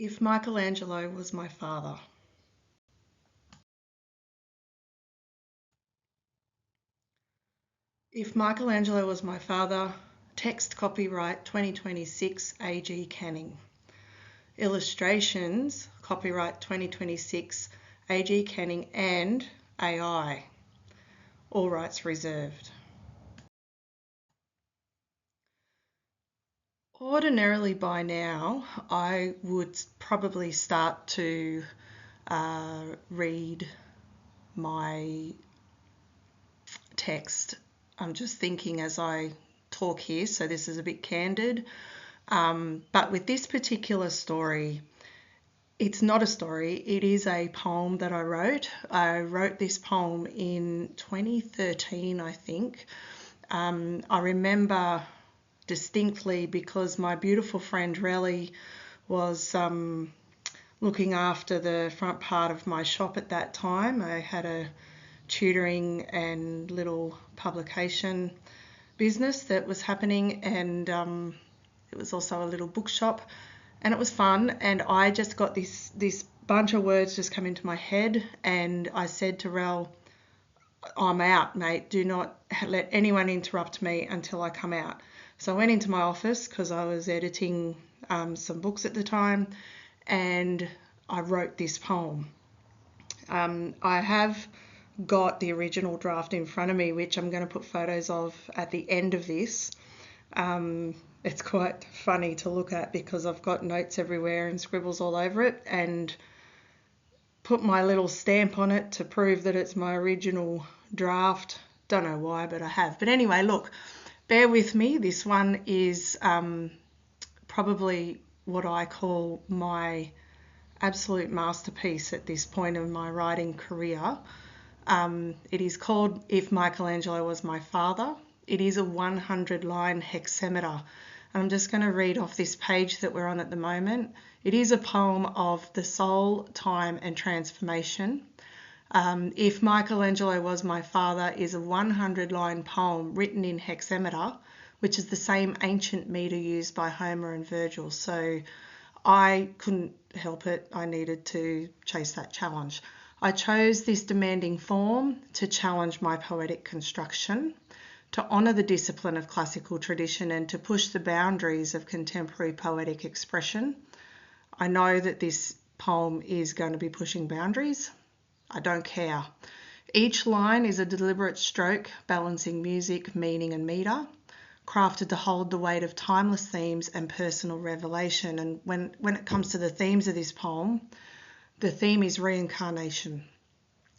If Michelangelo was my father. If Michelangelo was my father, text copyright 2026 A.G. Canning. Illustrations copyright 2026 A.G. Canning and AI. All rights reserved. Ordinarily by now I would probably start to read my text. I'm just thinking as I talk here, so this is a bit candid. But with this particular story, it's not a story, it is a poem that I wrote. I wrote this poem in 2013, I think. I remember distinctly because my beautiful friend Relly was looking after the front part of my shop at that time. I had a tutoring and little publication business that was happening, and it was also a little bookshop, and it was fun. And I just got this bunch of words just come into my head, and I said to Rel, I'm out, mate. Do not let anyone interrupt me until I come out. So I went into my office because I was editing some books at the time, and I wrote this poem. I have got the original draft in front of me, which I'm going to put photos of at the end of this. It's quite funny to look at because I've got notes everywhere and scribbles all over it, and put my little stamp on it to prove that it's my original draft. Don't know why, but I have. But anyway, look, bear with me. This one is probably what I call my absolute masterpiece at this point in my writing career. It is called If Michelangelo Was My Father. It is a 100-line hexameter. I'm just going to read off this page that we're on at the moment. It is a poem of the soul, time and transformation. If Michelangelo Was My Father is a 100-line poem written in hexameter, which is the same ancient meter used by Homer and Virgil. So I couldn't help it. I needed to chase that challenge. I chose this demanding form to challenge my poetic construction, to honour the discipline of classical tradition and to push the boundaries of contemporary poetic expression. I know that this poem is going to be pushing boundaries. I don't care. Each line is a deliberate stroke balancing music, meaning and metre, crafted to hold the weight of timeless themes and personal revelation. And when it comes to the themes of this poem, the theme is reincarnation.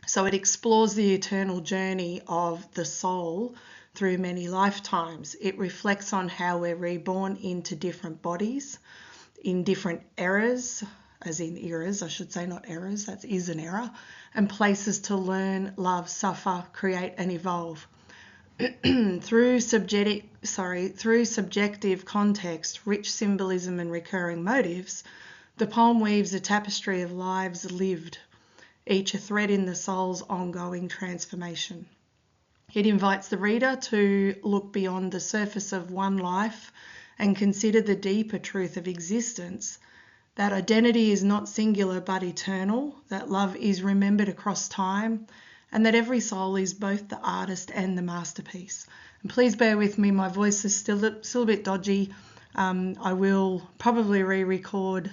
So it explores the eternal journey of the soul through many lifetimes. It reflects on how we're reborn into different bodies, in different eras, as in eras, I should say, not errors, that is an error, and places to learn, love, suffer, create and evolve. Through subjective context, rich symbolism and recurring motives, the poem weaves a tapestry of lives lived, each a thread in the soul's ongoing transformation. It invites the reader to look beyond the surface of one life and consider the deeper truth of existence, that identity is not singular but eternal, that love is remembered across time, and that every soul is both the artist and the masterpiece. And please bear with me, my voice is still a bit dodgy. I will probably re-record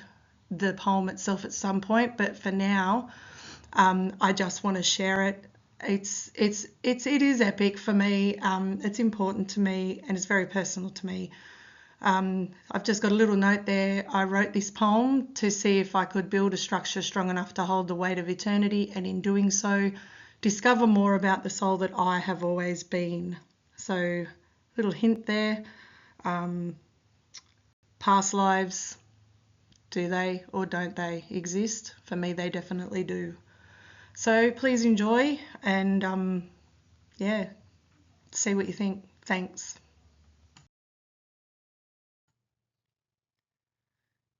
the poem itself at some point, but for now, I just want to share it. It is epic for me. It's important to me and it's very personal to me. I've just got a little note there. I wrote this poem to see if I could build a structure strong enough to hold the weight of eternity, and in doing so, discover more about the soul that I have always been. So, little hint there. Past lives, do they or don't they exist? For me, they definitely do. So please enjoy and see what you think. Thanks.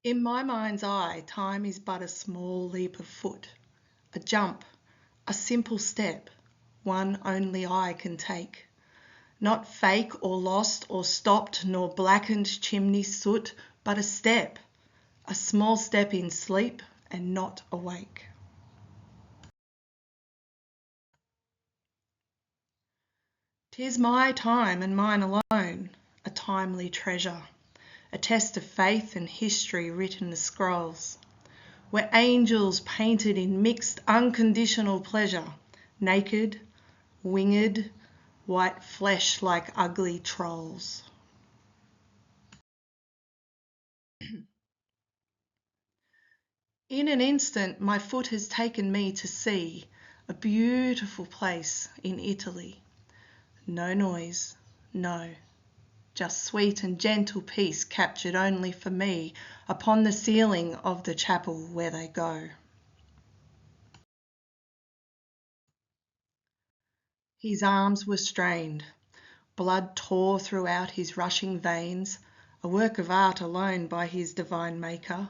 In my mind's eye, time is but a small leap of foot, a jump, a simple step, one only I can take. Not fake or lost or stopped nor blackened chimney soot, but a step, a small step in sleep and not awake. "'Tis my time and mine alone, a timely treasure, a test of faith and history written as scrolls, where angels painted in mixed unconditional pleasure, naked, winged, white flesh like ugly trolls." In an instant my foot has taken me to see a beautiful place in Italy. No noise, no, just sweet and gentle peace captured only for me upon the ceiling of the chapel where they go. His arms were strained, blood tore throughout his rushing veins, a work of art alone by his divine maker.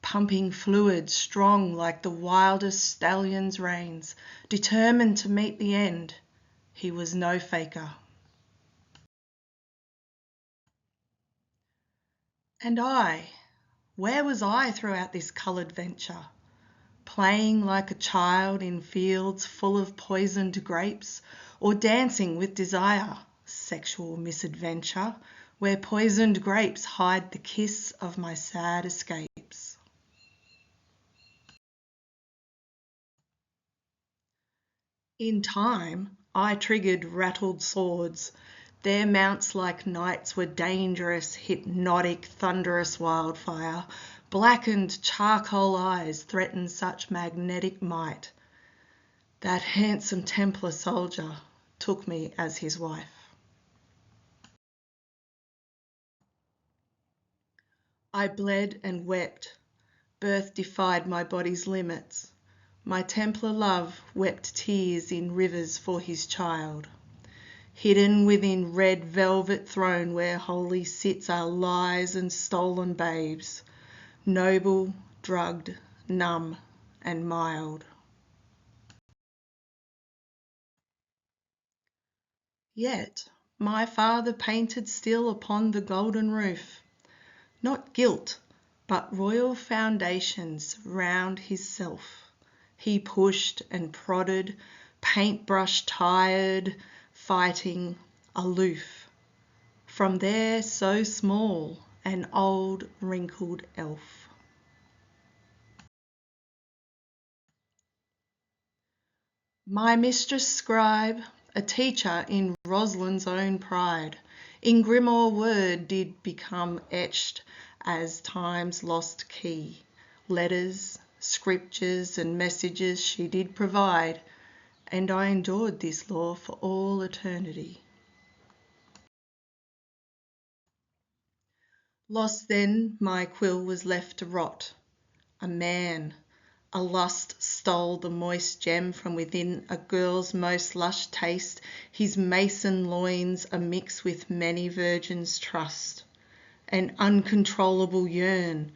Pumping fluid strong like the wildest stallion's reins, determined to meet the end, he was no faker. And I, where was I throughout this coloured venture? Playing like a child in fields full of poisoned grapes, or dancing with desire, sexual misadventure, where poisoned grapes hide the kiss of my sad escapes. In time, I triggered rattled swords. Their mounts like knights were dangerous, hypnotic, thunderous wildfire. Blackened charcoal eyes threatened such magnetic might. That handsome Templar soldier took me as his wife. I bled and wept. Birth defied my body's limits. My Templar love wept tears in rivers for his child. Hidden within red velvet throne where wholly sits our lies and stolen babes, noble, drugged, numb and mild. Yet my father painted still upon the golden roof, not guilt, but royal foundations round his self. He pushed and prodded, paintbrush tired, fighting, aloof. From there so small, an old wrinkled elf. My mistress scribe, a teacher in Roslin's own pride, in Grimoire word did become etched as time's lost key. Letters, scriptures and messages she did provide, and I endured this law for all eternity. Lost then, my quill was left to rot. A man, a lust stole the moist gem from within a girl's most lush taste, his mason loins amix with many virgins' trust. An uncontrollable yearn,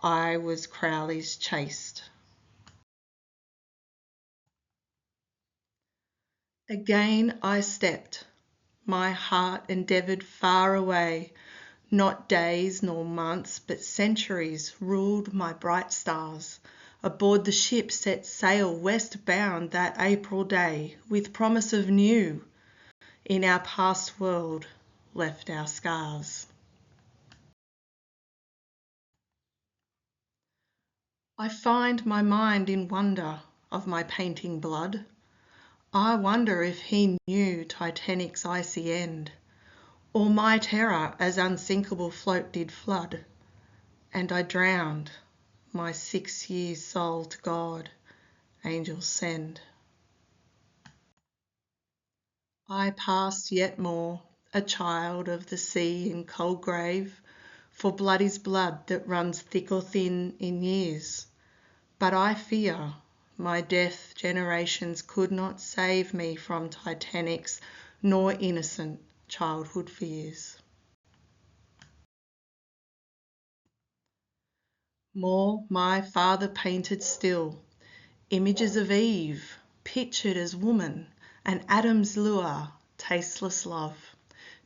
I was Crowley's chaste. Again I stepped, my heart endeavoured far away. Not days nor months, but centuries ruled my bright stars. Aboard the ship set sail west bound that April day, with promise of new. In our past world left our scars. I find my mind in wonder of my painting blood. I wonder if he knew Titanic's icy end, or my terror as unsinkable float did flood, and I drowned, my 6 years soul to God, angels send. I passed yet more, a child of the sea in cold grave, for blood is blood that runs thick or thin in years. But I fear my death generations could not save me from Titanic's nor innocent childhood fears. More my father painted still, images of Eve, pictured as woman, and Adam's lure, tasteless love.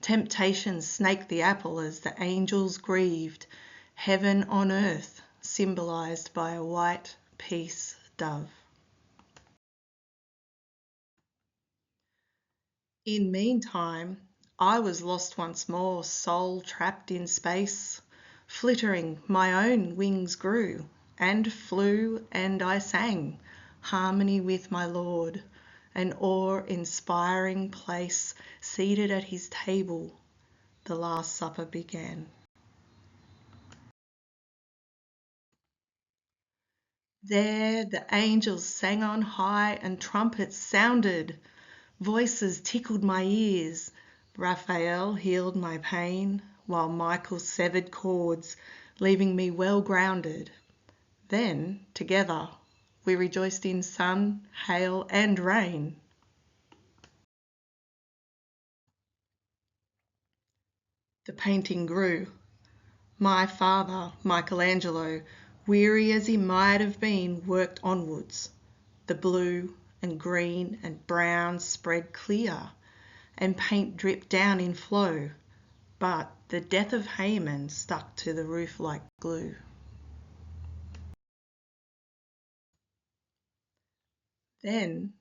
Temptation snaked the apple as the angels grieved. Heaven on earth, symbolised by a white peace dove. In meantime, I was lost once more, soul trapped in space. Flittering, my own wings grew, and flew, and I sang harmony with my Lord, an awe-inspiring place. Seated at his table, the Last Supper began. There the angels sang on high, and trumpets sounded. Voices tickled my ears. Raphael healed my pain, while Michael severed cords, leaving me well grounded. Then, together, we rejoiced in sun, hail, and rain. The painting grew. My father, Michelangelo, weary as he might have been, worked onwards. The blue and green and brown spread clear, and paint dripped down in flow, but the death of Haman stuck to the roof like glue. Then,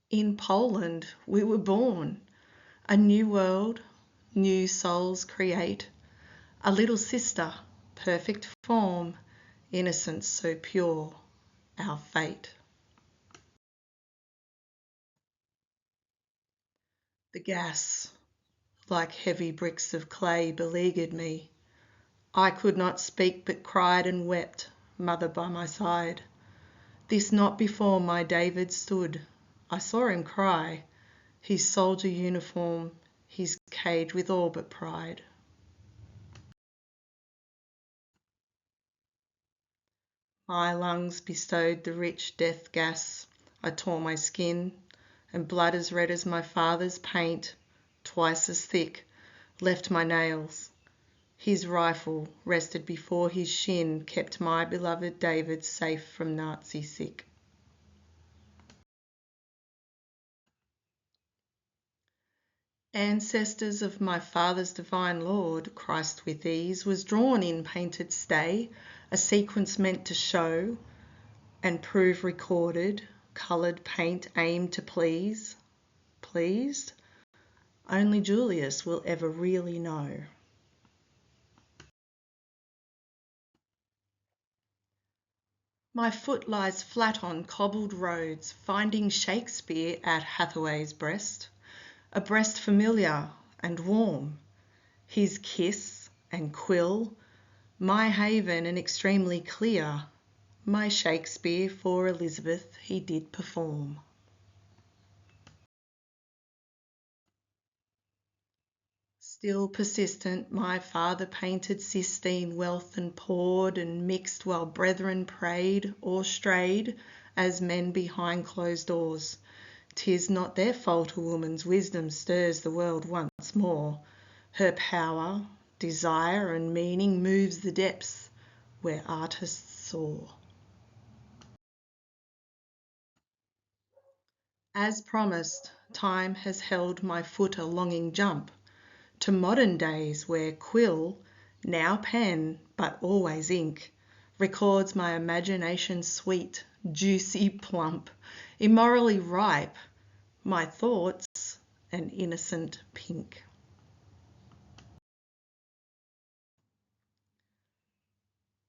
in Poland, we were born. A new world, new souls create. A little sister, perfect form, innocence so pure, our fate. The gas, like heavy bricks of clay, beleaguered me. I could not speak, but cried and wept, mother by my side. This not before my David stood. I saw him cry, his soldier uniform, his cage with all but pride. My lungs bestowed the rich death gas. I tore my skin, and blood as red as my father's paint, twice as thick, left my nails. His rifle rested before his shin, kept my beloved David safe from Nazi sick. Ancestors of my father's divine Lord, Christ with ease, was drawn in painted stay, a sequence meant to show and prove recorded, coloured paint aimed to please. Pleased? Only Julius will ever really know. My foot lies flat on cobbled roads, finding Shakespeare at Hathaway's breast, a breast familiar and warm, his kiss and quill, my haven and extremely clear, my Shakespeare for Elizabeth he did perform. Still persistent, my father painted Sistine wealth and poured and mixed while brethren prayed or strayed as men behind closed doors. 'Tis not their fault a woman's wisdom stirs the world once more. Her power, desire and meaning moves the depths where artists soar. As promised, time has held my foot a longing jump to modern days where quill, now pen, but always ink, records my imagination sweet, juicy, plump, immorally ripe, my thoughts an innocent pink.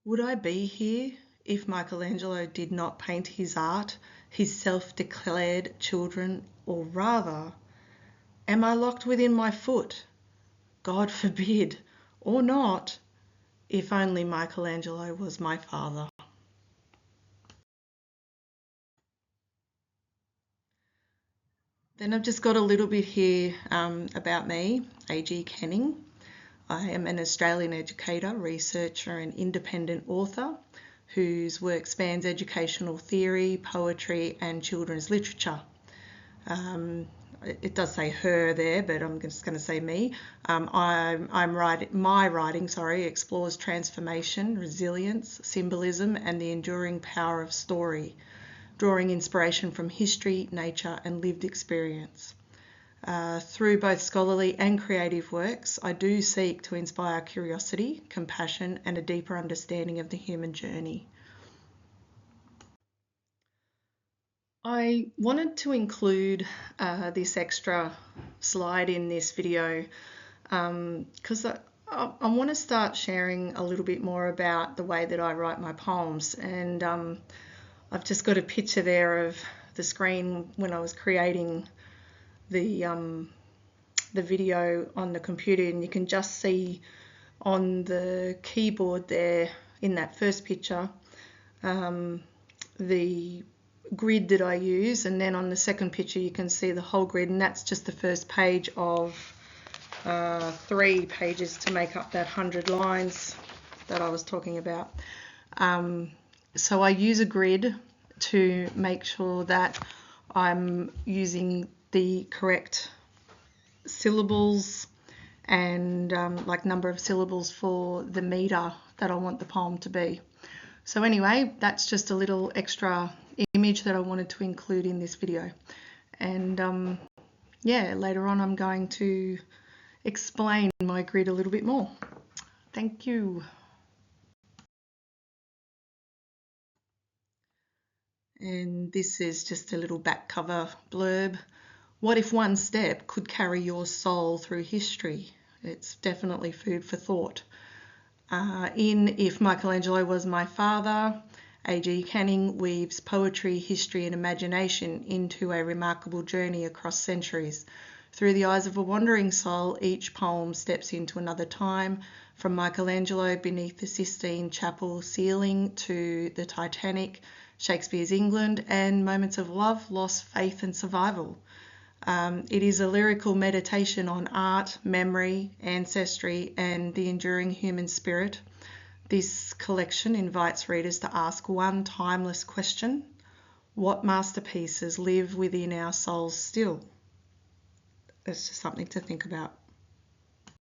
Would I be here if Michelangelo did not paint his art, his self-declared children, or rather, am I locked within my foot? God forbid, or not, if only Michelangelo was my father. Then I've just got a little bit here about me, A.G. Kenning. I am an Australian educator, researcher and independent author whose work spans educational theory, poetry and children's literature. It does say her there, but I'm just going to say me. My writing explores transformation, resilience, symbolism and the enduring power of story, drawing inspiration from history, nature and lived experience. Through both scholarly and creative works, I do seek to inspire curiosity, compassion, and a deeper understanding of the human journey. I wanted to include this extra slide in this video because I want to start sharing a little bit more about the way that I write my poems. And I've just got a picture there of the screen when I was creating the video on the computer, and you can just see on the keyboard there in that first picture the grid that I use, and then on the second picture you can see the whole grid, and that's just the first page of 3 pages to make up that 100 lines that I was talking about. So I use a grid to make sure that I'm using the correct syllables and like number of syllables for the meter that I want the poem to be. So anyway, that's just a little extra image that I wanted to include in this video. And yeah, later on I'm going to explain my grid a little bit more. Thank you. And this is just a little back cover blurb. What if one step could carry your soul through history? It's definitely food for thought. In If Michelangelo Was My Father, A.G. Canning weaves poetry, history and imagination into a remarkable journey across centuries. Through the eyes of a wandering soul, each poem steps into another time, from Michelangelo beneath the Sistine Chapel ceiling to the Titanic, Shakespeare's England, and moments of love, loss, faith and survival. It is a lyrical meditation on art, memory, ancestry, and the enduring human spirit. This collection invites readers to ask one timeless question: what masterpieces live within our souls still? It's just something to think about.